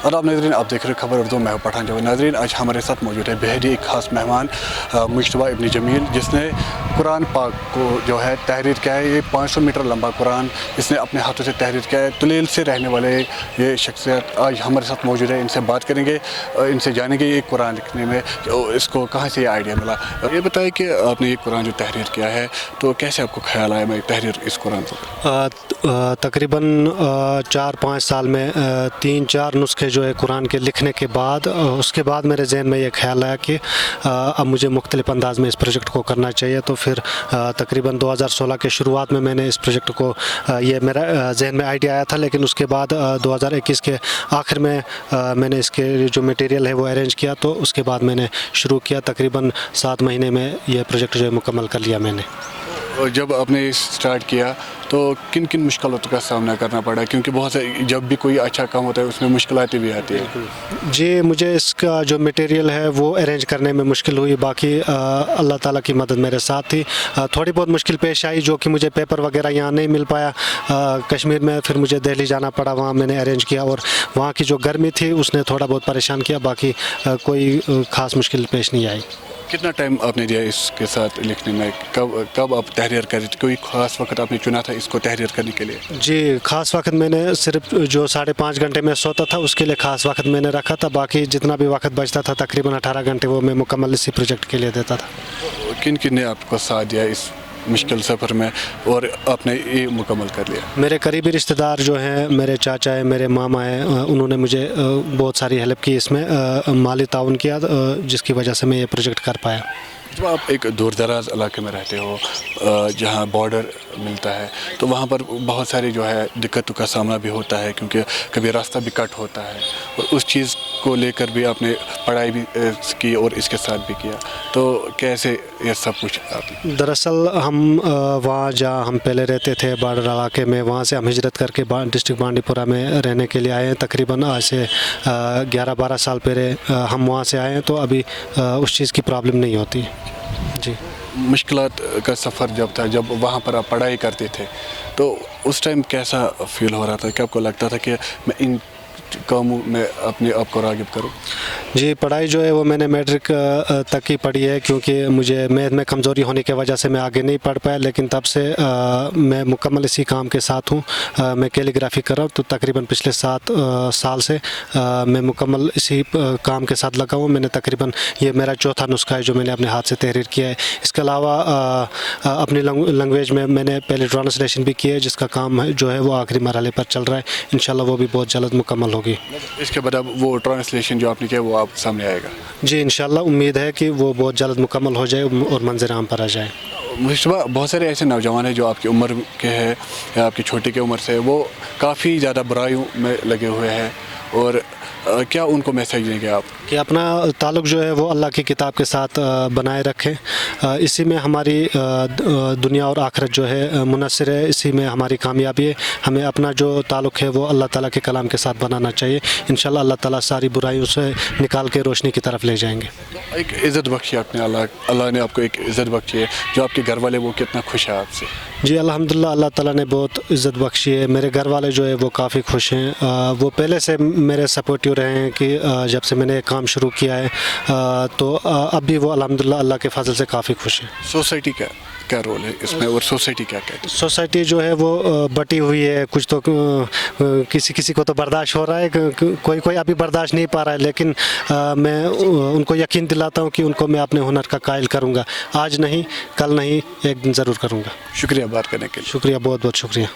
और आप नाज़रीन आप देख रहे खबर उर्दू मैं पठान जो नाज़रीन आज हमारे साथ मौजूद है बेहद ही एक ख़ास मेहमान मुश्तबा इब्न जमील, जिसने कुरान पाक को जो है तहरीर किया है। ये 500 मीटर लंबा कुरान इसने अपने हाथों से तहरीर किया है। तुलेल से रहने वाले ये शख्सियत आज हमारे साथ मौजूद है। इनसे बात करेंगे, इनसे जानेंगे ये कुरान लिखने में इसको कहाँ से ये आइडिया मिला। ये बताइए कि आपने ये कुरान जो तहरीर किया है तो कैसे आपको ख्याल आया मैं तहरीर इस कुरान को? तकरीबन 4-5 साल में 3-4 नुस्खे जो है कुरान के लिखने के बाद उसके बाद मेरे जहन में ये ख्याल आया कि अब मुझे मुख्तलिफ अंदाज में इस प्रोजेक्ट को करना चाहिए। तो फिर तकरीबन 2016 के शुरुआत में मैंने इस प्रोजेक्ट को ये मेरा जहन में आइडिया आया था, लेकिन उसके बाद 2021 के आखिर में मैंने इसके जो मटेरियल है वो अरेंज किया। तो उसके बाद मैंने शुरू किया, तकरीबन 7 महीने में ये प्रोजेक्ट जो है मुकम्मल कर लिया मैंने। जब आपने स्टार्ट किया तो किन किन मुश्किलों का सामना करना पड़ा, क्योंकि बहुत से जब भी कोई अच्छा काम होता है उसमें मुश्किलातें भी आती है? जी, मुझे इसका जो मटेरियल है वो अरेंज करने में मुश्किल हुई, बाकी अल्लाह ताला की मदद मेरे साथ थी। थोड़ी बहुत मुश्किल पेश आई, जो कि मुझे पेपर वगैरह यहाँ नहीं मिल पाया कश्मीर में, फिर मुझे दिल्ली जाना पड़ा, वहाँ मैंने अरेंज किया। और वहाँ की जो गर्मी थी उसने थोड़ा बहुत परेशान किया, बाकी कोई ख़ास मुश्किल पेश नहीं आई। कितना टाइम आपने दिया इसके साथ लिखने में? कब आप तहरीर करी? कोई ख़ास वक्त आपने चुना था इसको तहरीर करने के लिए? जी, ख़ास वक्त मैंने सिर्फ जो 5.5 घंटे में सोता था उसके लिए ख़ास वक्त मैंने रखा था। बाकी जितना भी वक्त बचता था तकरीबन 18 घंटे वो मैं मुकम्मल इसी प्रोजेक्ट के लिए देता था। किन किन ने आपको साथ दिया इस मुश्किल सफ़र में और आपने ये मुकम्मल कर लिया? मेरे करीबी रिश्तेदार जो हैं, मेरे चाचा हैं, मेरे मामा हैं, उन्होंने मुझे बहुत सारी हेल्प की, इसमें माली ताउन किया, जिसकी वजह से मैं ये प्रोजेक्ट कर पाया। जब आप एक दूर दराज इलाके में रहते हो जहाँ बॉर्डर मिलता है तो वहाँ पर बहुत सारी जो है दिक्कतों का सामना भी होता है, क्योंकि कभी रास्ता भी कट होता है, और उस चीज़ को लेकर भी आपने पढ़ाई भी की और इसके साथ भी किया। तो कैसे ये सब कुछ आप? दरअसल हम वहाँ जहाँ हम पहले रहते थे बॉर्डर इलाके में, वहाँ से हम हिजरत करके डिस्ट्रिक्ट बांडीपुरा में रहने के लिए आए हैं। तकरीबन आज से 11-12 साल पहले हम वहाँ से आए हैं, तो अभी उस चीज़ की प्रॉब्लम नहीं होती। जी, मुश्किलात का सफ़र जब था, जब वहाँ पर आप पढ़ाई करते थे तो उस टाइम कैसा फील हो रहा था? क्या आपको लगता था कि मैं इन कामों में अपने आप को राग़िब करूँ? जी, पढ़ाई जो है वो मैंने मैट्रिक तक ही पढ़ी है, क्योंकि मुझे मैथ में कमज़ोरी होने की वजह से मैं आगे नहीं पढ़ पाया। लेकिन तब से मैं मुकम्मल इसी काम के साथ हूँ। मैं कैलीग्राफी कर रहा हूँ, तो तकरीबन पिछले 7 साल से मैं मुकम्मल इसी काम के साथ लगा हूँ। मैंने तकरीबन ये मेरा चौथा नुस्खा है जो मैंने अपने हाथ से तहरीर किया है। इसके अलावा अपनी लैंग्वेज में मैंने पहले ट्रांसलेशन भी की है, जिसका काम जो है वो आखिरी मरहले पर चल रहा है। इंशाल्लाह वो भी बहुत जल्द मुकम्मल होगी। इसके बाद अब वो ट्रांसलेशन जो आपने किया वो आप सामने आएगा? जी, इंशाल्लाह उम्मीद है कि वो बहुत जल्द मुकम्मल हो जाए और मंज़िल आम पर आ जाए। मुश्तबा, बहुत सारे ऐसे नौजवान हैं जो आपकी उम्र के हैं या आपकी छोटी की उम्र से, वो काफ़ी ज़्यादा बुराइयों में लगे हुए हैं, और क्या उनको मैसेज देंगे आप कि अपना ताल्लुक़ जो है वो अल्लाह की किताब के साथ बनाए रखें? इसी में हमारी दुनिया और आखिरत जो है मुनस्सिर है, इसी में हमारी कामयाबी है। हमें अपना जो ताल्लुक़ है वो अल्लाह ताला के कलाम के साथ बनाना चाहिए। इंशाल्लाह अल्लाह ताला सारी बुराइयों से निकाल के रोशनी की तरफ ले जाएंगे। एक इज़्ज़त बख्शी आपने, अल्लाह ने आपको एक इज़्ज़त बख्शी है, जो आपके घर वाले वो कितना खुश है आपसे? जी, अल्हम्दुलिल्लाह अल्लाह ताला ने बहुत इज़्ज़त बख्शी है। मेरे घर वाले जो है वो काफ़ी खुश हैं। वो पहले से मेरे सपोर्टिव रहे हैं कि जब से मैंने काम शुरू किया है, तो अब भी वो अल्हम्दुलिल्लाह अल्लाह के फजल से काफ़ी खुश है। सोसाइटी का क्या रोल है इसमें, और सोसाइटी क्या कहती है? सोसाइटी जो है वो बटी हुई है, कुछ तो किसी किसी को तो बर्दाश्त हो रहा है, कोई अभी बर्दाश्त नहीं पा रहा है, लेकिन मैं उनको यकीन दिलाता हूँ कि उनको मैं अपने हुनर का कायल करूँगा। आज नहीं, कल नहीं, एक दिन ज़रूर करूँगा। शुक्रिया बात करने के लिए। शुक्रिया, बहुत बहुत शुक्रिया।